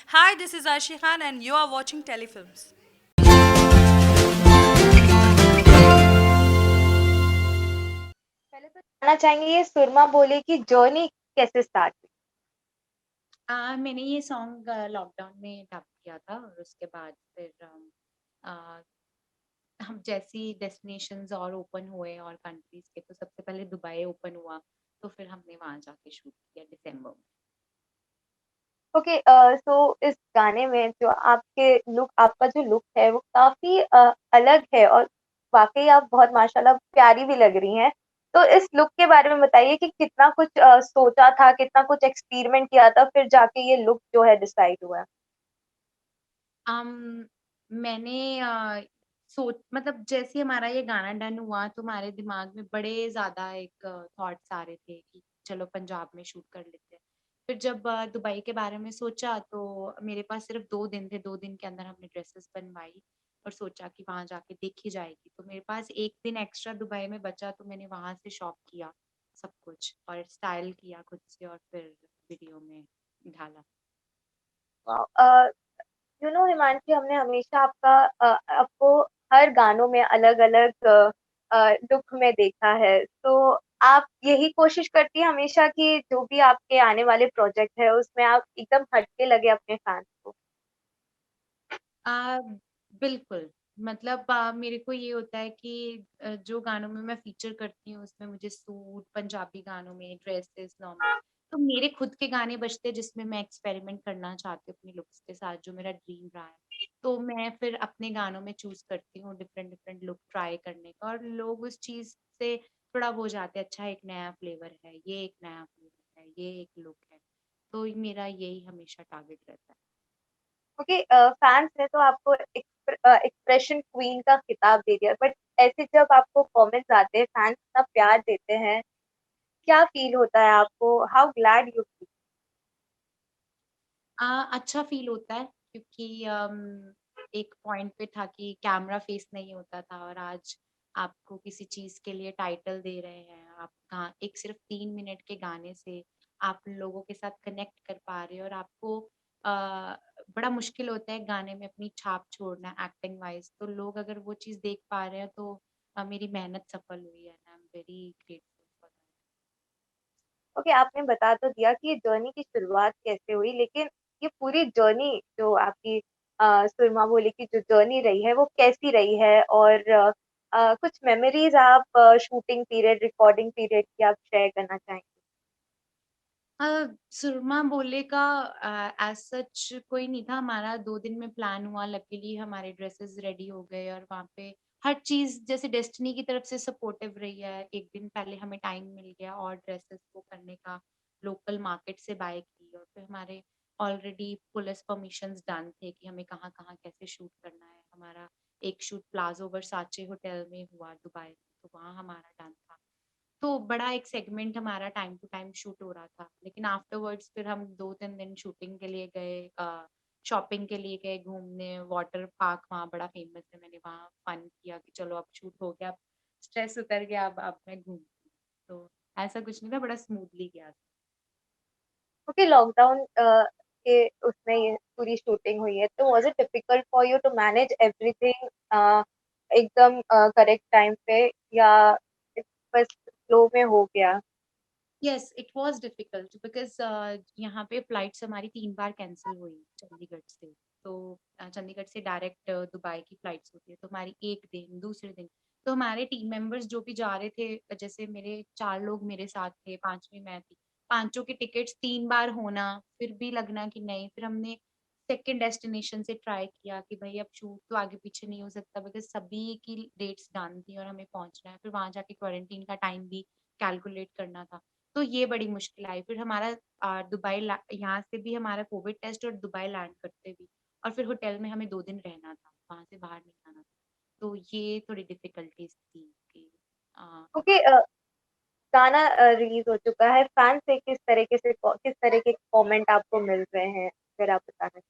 Hi, this is Arshi Khan, and you are watching Telefilms. पहले तो जानना चाहेंगे ये सुरमा बोले की जर्नी कैसे स्टार्ट हुई? मैंने ये सॉन्ग लॉकडाउन में डब किया था और उसके बाद फिर अ, हम जैसी डेस्टिनेशंस और ओपन हुए और कंट्रीज के तो सबसे पहले दुबई ओपन हुआ तो फिर हमने वहां जाके शूट किया दिसंबर में। ओके सो इस गाने में जो आपके लुक आपका जो लुक है वो काफ़ी अलग है और वाक़ई आप बहुत माशाल्लाह प्यारी भी लग रही हैं। तो इस लुक के बारे में बताइए कि कितना कुछ सोचा था, कितना कुछ एक्सपेरिमेंट किया था, फिर जाके ये लुक जो है डिसाइड हुआ? अम, मैंने सोच मतलब जैसे ही हमारा ये गाना डन हुआ तो हमारे दिमाग में बड़े ज़्यादा एक थॉट्स आ रहे थे कि चलो पंजाब में शूट कर लेते हैं। फिर जब दुबई के बारे में सोचा तो मेरे पास सिर्फ 2 दिन थे, 2 दिन के अंदर हमने ड्रेसेस बनवाई और सोचा कि वहाँ जाके देखी जाएगी। तो मेरे पास 1 दिन एक्स्ट्रा दुबई में बचा तो मैंने वहाँ से शॉप किया सब कुछ और स्टाइल किया खुद से और फिर वीडियो में ढाला। वाओ! यू नो हिमांशी हमने हमेशा आपको हर गानों में अलग-अलग लुक में देखा है। तो आप यही कोशिश करती हैं हमेशा कि जो भी आपके आने वाले प्रोजेक्ट है उसमें आप एकदम हट के लगे अपने फैन्स को? अ, बिल्कुल, मतलब मेरे को ये होता है कि जो गानों में मैं फ़ीचर करती हूँ उसमें मुझे सूट, पंजाबी गानों में ड्रेसेस नॉर्मल तो मेरे खुद के गाने बजते हैं जिसमें मैं एक्सपेरिमेंट करना चाहती हूँ अपनी लुक्स के साथ जो मेरा ड्रीम रहा है। तो मैं फिर अपने गानों में चूज़ करती हूँ डिफरेंट लुक ट्राई करने का और लोग उस चीज़ से थोड़ा वो हो जाते हैं अच्छा एक नया फ्लेवर है, ये एक नया फ्लेवर है, ये एक लुक है। तो मेरा यही हमेशा टारगेट रहता है। क्योंकि फैन्स ने तो आपको एक्सप्रेशन क्वीन का खिताब दे दिया बट ऐसे जब आपको कमेंट्स आते हैं, फैन्स इतना प्यार देते हैं, क्या फ़ील होता है आपको? How glad you feel? अच्छा फ़ील होता है क्योंकि एक पॉइंट पे था कि कैमरा फेस नहीं होता था और आज आपको किसी चीज़ के लिए टाइटल दे रहे हैं। आप गा एक सिर्फ़ 3 मिनट के गाने से आप लोगों के साथ कनेक्ट कर पा रहे हो और आपको बड़ा मुश्किल होता है गाने में अपनी छाप छोड़ना एक्टिंग वाइज़। तो लोग अगर वो चीज़ देख पा रहे हैं तो मेरी मेहनत सफल हुई है and I am very grateful for that. Okay, आपने बता तो दिया कि ये जर्नी की शुरुआत कैसे हुई, लेकिन ये पूरी जर्नी जो आपकी सुरमा बोले की जो जर्नी रही है, वो कैसी रही है? और कुछ मेमोरीज़ आप शूटिंग पीरियड, रिकॉर्डिंग पीरियड की आप शेयर करना चाहेंगे? सुरमा बोले का एज़ सच कोई नहीं था, हमारा 2 दिन में प्लान हुआ, लकीली हमारे ड्रेसेस रेडी हो गए और वहाँ पे हर चीज़ जैसे डेस्टिनी की तरफ से सपोर्टिव रही है। 1 दिन पहले हमें टाइम मिल गया और ड्रेसेस को करने का, लोकल मार्केट से बाय की और फिर हमारे ऑलरेडी पुलिस परमिशंस डन थे कि हमें कहाँ-कहाँ कैसे शूट करना है। हमारा एक शूट प्लाज़ो वर्साचे होटल में हुआ दुबई में, तो वहाँ हमारा डन था। तो बड़ा एक सेगमेंट हमारा टाइम टू टाइम शूट हो रहा था। लेकिन आफ्टरवर्ड्स फिर हम 2-3 दिन शूटिंग के लिए गए शॉपिंग के लिए गए घूमने, वाटर पार्क वहाँ बड़ा फेमस है। मैंने वहाँ फन किया कि चलो अब शूट हो गया, अब स्ट्रेस उतर गया, अब मैं घूमती हूँ। तो ऐसा कुछ नहीं था, बड़ा स्मूथली गया था। क्योंकि लॉकडाउन के उसमें ये पूरी शूटिंग हुई है, तो was it difficult for you to manage everything एकदम करेक्ट टाइम पे या बस फ्लो में हो गया? Yes, it was difficult because यहाँ पे फ्लाइट्स हमारी 3 बार कैंसल हुई चंडीगढ़ से। तो चंडीगढ़ से डायरेक्ट दुबई की फ्लाइट्स होती है, तो हमारी 1 दिन, दूसरे दिन तो हमारे टीम मेंबर्स जो भी जा रहे थे, जैसे मेरे 4 लोग मेरे साथ थे, 5वीं मैं थी। पाँचों के टिकट्स 3 बार होना, फिर भी लगना कि नहीं, फिर हमने सेकंड डेस्टिनेशन से ट्राई किया कि भई अब शूट तो आगे-पीछे नहीं हो सकता बिकॉज़ सभी की डेट्स डन थी और हमें पहुँचना है। फिर वहाँ जाके क्वारंटाइन का टाइम भी कैलकुलेट करना था। तो ये बड़ी मुश्किल आई। फिर हमारा दुबई ला यहाँ से भी हमारा कोविड टेस्ट और दुबई लैंड करते भी और फिर होटल में हमें 2 दिन रहना था, वहाँ से बाहर नहीं आना था। तो ये थोड़ी डिफ़िकल्टीज़ थी कि क्योंकि गाना रिलीज़ हो चुका है, फैन से किस तरह के कमेंट आपको मिल रहे हैं? अगर आप बताना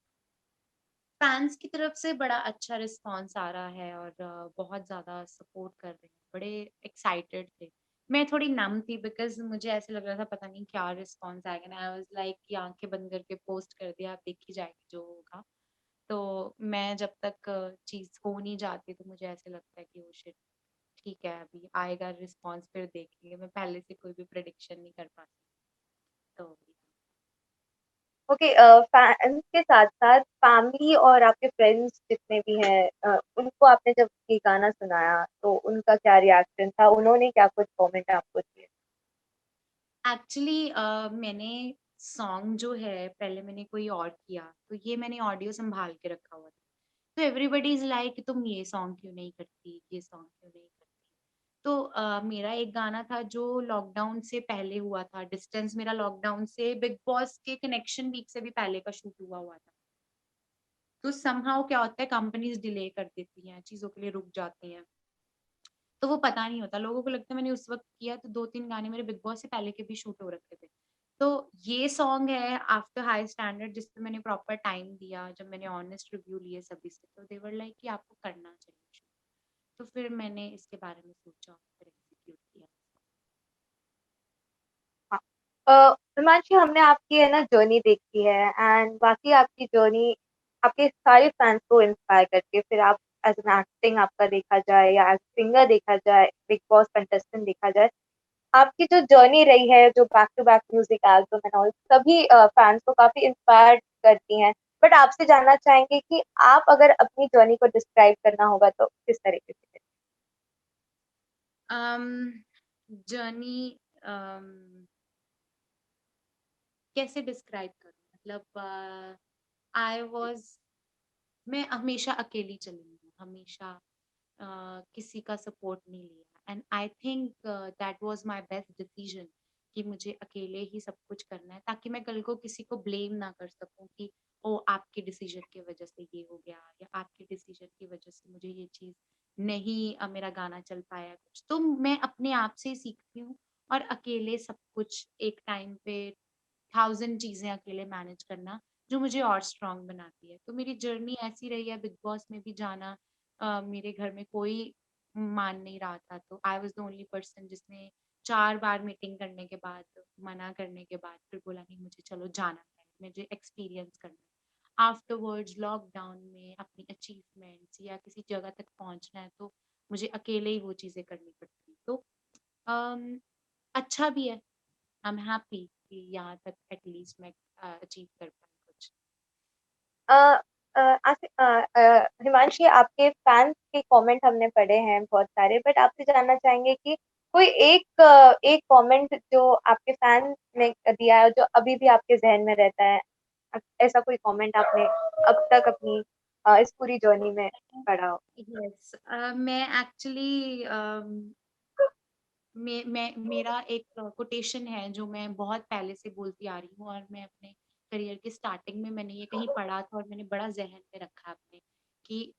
फैन्स की तरफ से बड़ा अच्छा रिस्पॉन्स आ रहा है और बहुत ज़्यादा सपोर्ट कर रहे हैं, बड़े एक्साइटेड थे। मैं थोड़ी नम थी बिकॉज़ मुझे ऐसे लग रहा था पता नहीं क्या रिस्पॉन्स आएगा ना आई वाज़ लाइक कि आँखें बंद करके पोस्ट कर दिया, अब देखी जाएगी जो होगा। तो मैं जब तक चीज़ हो नहीं जाती तो मुझे ऐसे लगता है कि ओह शिट! ठीक है अभी आएगा रिस्पॉन्स फिर देखेंगे। मैं पहले से कोई भी प्रेडिक्शन नहीं कर पाती। तो ओके, फैन्स के साथ-साथ फैमिली और आपके फ्रेंड्स जितने भी हैं, उनको आपने जब ये गाना सुनाया तो उनका क्या रिएक्शन था? उन्होंने क्या कुछ कमेंट आपको दिए? एक्चुअली मैंने सॉन्ग जो है पहले मैंने कोई और किया, तो ये मैंने ऑडियो सँभाल के रखा हुआ था। तो एवरीबॉडी इज़ लाइक तुम ये सॉन्ग क्यों नहीं करती, ये सॉन्ग क्यों नहीं करती? तो मेरा एक गाना था जो लॉकडाउन से पहले हुआ था, डिस्टेंस मेरा लॉकडाउन से बिग बॉस के कनेक्शन वीक से भी पहले का शूट हुआ था। तो समहाउ क्या होता है कंपनीज़ डिले कर देती हैं, चीज़ों के लिए रुक जाती हैं। तो वो पता नहीं होता, लोगों को लगता है मैंने उस वक़्त किया तो 2-3 गाने मेरे बिग बॉस से पहले के भी शूट हो रखे थे। तो ये सॉन्ग है आफ्टर हाई स्टैंडर्ड जिस पे मैंने प्रॉपर टाइम दिया, जब मैंने ऑनेस्ट रिव्यू लिए सभी से, तो दे वर लाइक कि आपको करना चाहिए शूट। तो फिर मैंने इसके बारे में सोचा फिर एग्ज़ीक्यूट किया। हाँ। हिमांशी, हमने आपकी है ना जर्नी देखी है, एंड बाकी आपकी जर्नी आपके सारे फैंस को इंस्पायर करके फिर आप एज़ एन एक्टिंग आपका देखा जाए या एज़ सिंगर देखा जाए, बिग बॉस कंटेस्टेंट देखा जाए, आपकी जो जर्नी रही है, जो back to back music album and all, सभी फैंस को काफ़ी इंस्पायर करती हैं। बट आपसे जानना चाहेंगे कि आप अगर अपनी जर्नी को डिस्क्राइब करना होगा तो किस तरीके से? अम, जर्नी अम, कैसे डिस्क्राइब करूँ? मतलब आई वाज़ मैं हमेशा अकेली चली हूँ, हमेशा किसी का सपोर्ट नहीं लिया and I think that was my best decision कि मुझे अकेले ही सब कुछ करना है ताकि मैं कल को किसी को ब्लेम ना कर सकूं कि ओ आपके डिसीजन की वजह से ये हो गया या आपके डिसीजन की वजह से मुझे ये चीज़ नहीं मेरा गाना चल पाया कुछ तो मैं अपने आप से ही सीखती हूँ और अकेले सब कुछ एक टाइम पे 1000 चीज़ें अकेले मैनेज करना, जो मुझे और स्ट्रॉन्ग बनाती है। तो मेरी जर्नी ऐसी रही है बिग बॉस में भी जाना मेरे घर में कोई मान नहीं रहा था, तो I was the only person जिसने 4 बार मीटिंग करने के बाद, मना करने के बाद फिर बोला नहीं मुझे चलो जाना है, मुझे एक्सपीरियंस करना है। आफ्टरवर्ड्स लॉकडाउन में अपनी अचीवमेंट्स या किसी जगह तक पहुँचना है, तो मुझे अकेले ही वो चीज़ें करनी पड़ती हैं। तो अम, अच्छा भी है। आई एम हैप्पी कि यहाँ तक एटलीस्ट मैं अचीव कर पाई कुछ। अ हिमांशी, आपके फैन्स के कमेंट हमने पढ़े हैं बहुत सारे, बट आपसे जानना चाहेंगे कि कोई एक कमेंट जो आपके फैन ने दिया है, जो अभी भी आपके ज़हन में रहता है? ऐसा कोई कमेंट आपने अब तक अपनी इस पूरी जर्नी में पढ़ा हो? यस मैं एक्चुअली मैं मेरा एक कोटेशन है जो मैं बहुत पहले से बोलती आ रही हूँ और मैं अपने करियर के स्टार्टिंग में मैंने ये कहीं पढ़ा था और मैंने बड़ा ज़हन में रखा अपने कि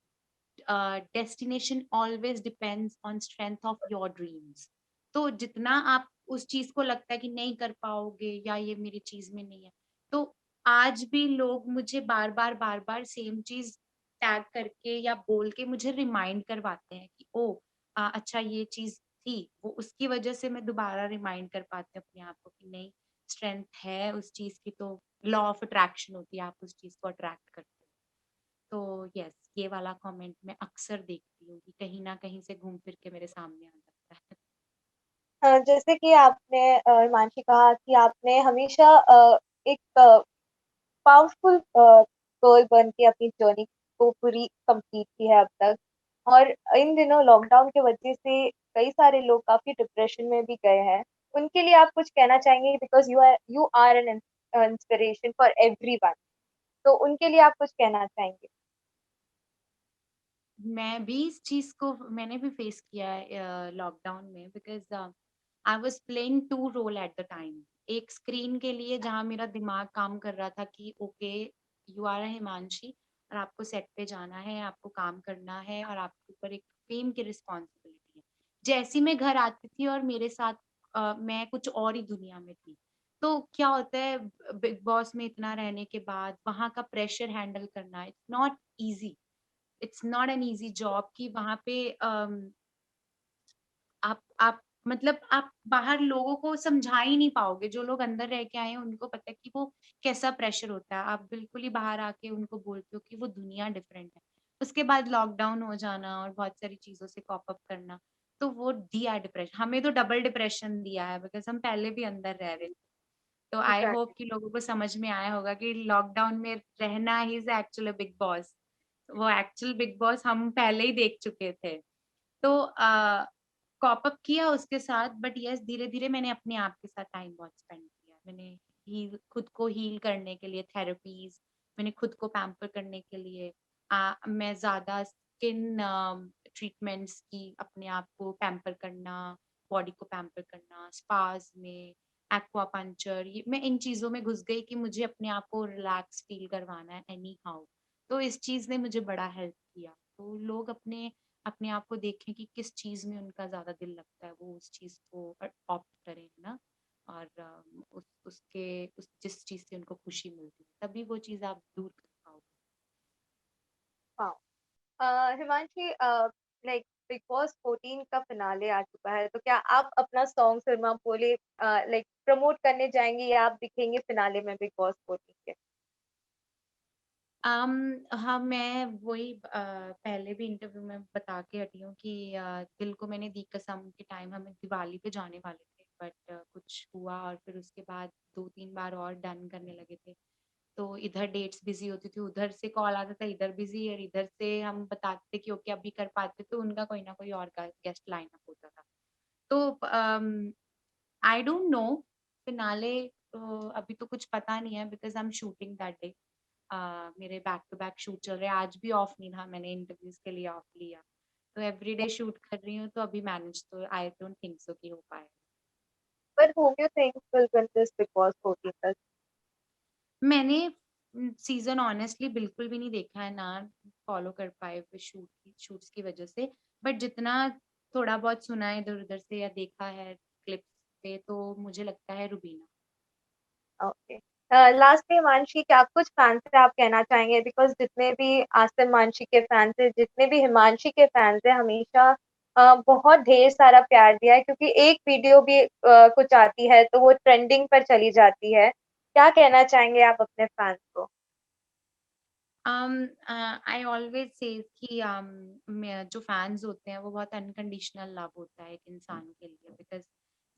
destination always depends on strength of your dreams. तो जितना आप उस चीज को लगता है कि नहीं कर पाओगे या ये मेरी चीज में नहीं है, तो आज भी लोग मुझे बार बार सेम चीज टैग करके या बोल के मुझे रिमाइंड करवाते हैं कि ओ अच्छा ये चीज थी, वो उसकी वजह से मैं दोबारा रिमाइंड कर पाती हूँ अपने आप को कि नहीं, स्ट्रेंथ है उस चीज की, तो लॉ ऑफ अट्रैक्शन होती है, आप उस चीज को अट्रैक्ट करते हो। तो यस, ये वाला कमेंट मैं अक्सर देखती हूँ कि कहीं न कहीं से घूम फिर के मेरे सामने आ जाता है। जैसे कि आपने हिमांशी कहा कि आपने हमेशा एक पावरफुल गर्ल बन के अपनी जर्नी को पूरी कंप्लीट की है अब तक, और इन दिनों लॉकडाउन की वजह से कई सारे लोग काफी डिप्रेशन में भी गए हैं। उनके लिए आप कुछ कहना चाहेंगे? Because you are an inspiration for everyone, तो उनके लिए आप कुछ कहना चाहेंगे? मैं भी इस चीज़ को मैंने भी फेस किया है लॉकडाउन में because I was playing 2 role at the time. एक स्क्रीन के लिए जहाँ मेरा दिमाग काम कर रहा था कि okay, you are a Himanshi और आपको सेट पे जाना है, आपको काम करना है और आपके ऊपर एक फ़ेम की रिस्पॉन्सिबिलिटी है। जैसे ही मैं घर आती थी और मेरे साथ मैं कुछ और ही दुनिया में थी। तो क्या होता है बिग बॉस में इतना रहने के बाद वहाँ का प्रेशर हैंडल करना it's not easy. It's not an easy job कि वहाँ पे आप मतलब आप बाहर लोगों को समझा ही नहीं पाओगे, जो लोग अंदर रह के आए हैं उनको पता है कि वो कैसा प्रेशर होता है। आप बिल्कुल ही बाहर आके उनको बोलते हो कि वो दुनिया डिफरेंट है। उसके बाद लॉकडाउन हो जाना और बहुत सारी चीज़ों से कॉप अप करना, तो वो दिया डिप्रेशन, हमें तो डबल डिप्रेशन दिया है बिकॉज़ हम पहले भी अंदर रह रहे थे। तो आई होप एग्ज़ैक्टली। कि लोगों को समझ में आया होगा कि लॉकडाउन में रहना he is actually big boss. वो एक्चुअल बिग बॉस हम पहले ही देख चुके थे। तो कॉप अप किया उसके साथ, बट यस धीरे-धीरे मैंने अपने आप के साथ टाइम बहुत स्पेंड किया। मैंने हील खुद को हील करने के लिए थेरेपीज़, मैंने खुद को पैम्पर करने के लिए मैं ज़्यादा स्किन ट्रीटमेंट्स की, अपने आप को पैम्पर करना, बॉडी को पैम्पर करना, स्पास में, एक्वापंक्चर, ये मैं इन चीज़ों में घुस गई कि मुझे अपने आप को रिलैक्स फ़ील करवाना है एनी हाउ। तो इस चीज़ ने मुझे बड़ा हेल्प किया। तो लोग अपने अपने आप को देखें कि किस चीज़ में उनका ज़्यादा दिल लगता है, वो उस चीज़ को ऑप्ट करें, है ना? और उस जिस चीज़ से उनको खुशी मिलती है, तभी वो चीज़ आप दूर कर पाओगे। हाँ। हिमांशी, लाइक बिग बॉस 14 का फिनाले आ चुका है, तो क्या आप अपना सॉन्ग सिनेमा बोले लाइक प्रमोट करने जाएँगे या आप दिखेंगे फिनाले में बिग बॉस 14 के? हाँ, मैं वही पहले भी इंटरव्यू में बता के हटी हूँ कि दिल को मैंने दी कसम के टाइम हम दिवाली पे जाने वाले थे, बट कुछ हुआ और फिर उसके बाद 2-3 बार और डन करने लगे थे। तो इधर डेट्स बिज़ी होती थी, उधर से कॉल आता था, इधर बिज़ी और इधर से हम बताते थे कि ओके अभी कर पाते, तो उनका कोई ना कोई और गेस्ट लाइन अप होता था। तो आई डोंट नो फिनाले अभी तो कुछ पता नहीं है because I am shooting that day. मेरे बैक टू बैक शूट चल रहे हैं, आज भी ऑफ नहीं था, मैंने इंटरव्यूज़ के लिए ऑफ लिया। तो एवरीडे शूट कर रही हूँ, तो अभी मैनेज तो आई डोंट थिंक सो कि हो पाएगा। But whom you think will win this Big Boss 14 तक? मैंने सीज़न ऑनेस्टली बिल्कुल भी नहीं देखा है, ना फ़ॉलो कर पाए हुए शूट्स की वज़ह से। बट जितना थोड़ा बहुत सुना है इधर-उधर से या देखा है क्लिप्स पे, तो मुझे लगता है रुबीना। ओके। लास्ट में हिमांशी, क्या कुछ फैन्स से आप कहना चाहेंगे? बिकॉज़ जितने भी आसिम मानशी के फैन्स हैं, जितने भी हिमांशी के फैन्स हैं, हमेशा बहुत ढेर सारा प्यार दिया है, क्योंकि एक वीडियो भी कुछ आती है तो वो ट्रेंडिंग पर चली जाती है। क्या कहना चाहेंगे आप अपने फैन्स को? आई ऑलवेज़ से कि मैं जो फैन्स होते हैं वो बहुत अनकंडीशनल लव होता है एक इंसान के लिए, बिकॉज़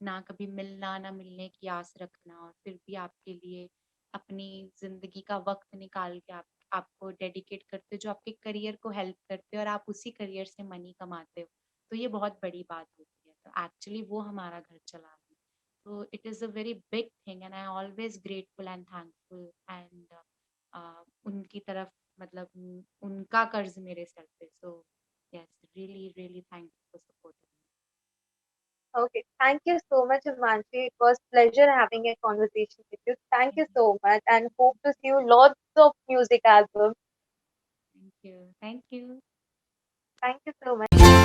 ना कभी मिलना, ना मिलने की आस रखना और फिर भी आपके लिए अपनी ज़िंदगी का वक़्त निकाल के आपको डेडिकेट करते हो, जो आपके करियर को हेल्प करते हो और आप उसी करियर से मनी कमाते हो। तो ये बहुत बड़ी बात होती है। तो एक्चुअली वो हमारा घर चला रहे हैं। तो it is a very big thing and I always grateful and thankful and उनकी तरफ मतलब उनका कर्ज़ मेरे सर पे। So yes, really really thank you for supporting me. Okay, thank you so much, Himanshi. It was pleasure having a conversation with you. Thank you so much, and hope to see you lots of music albums. Thank you, thank you. Thank you so much.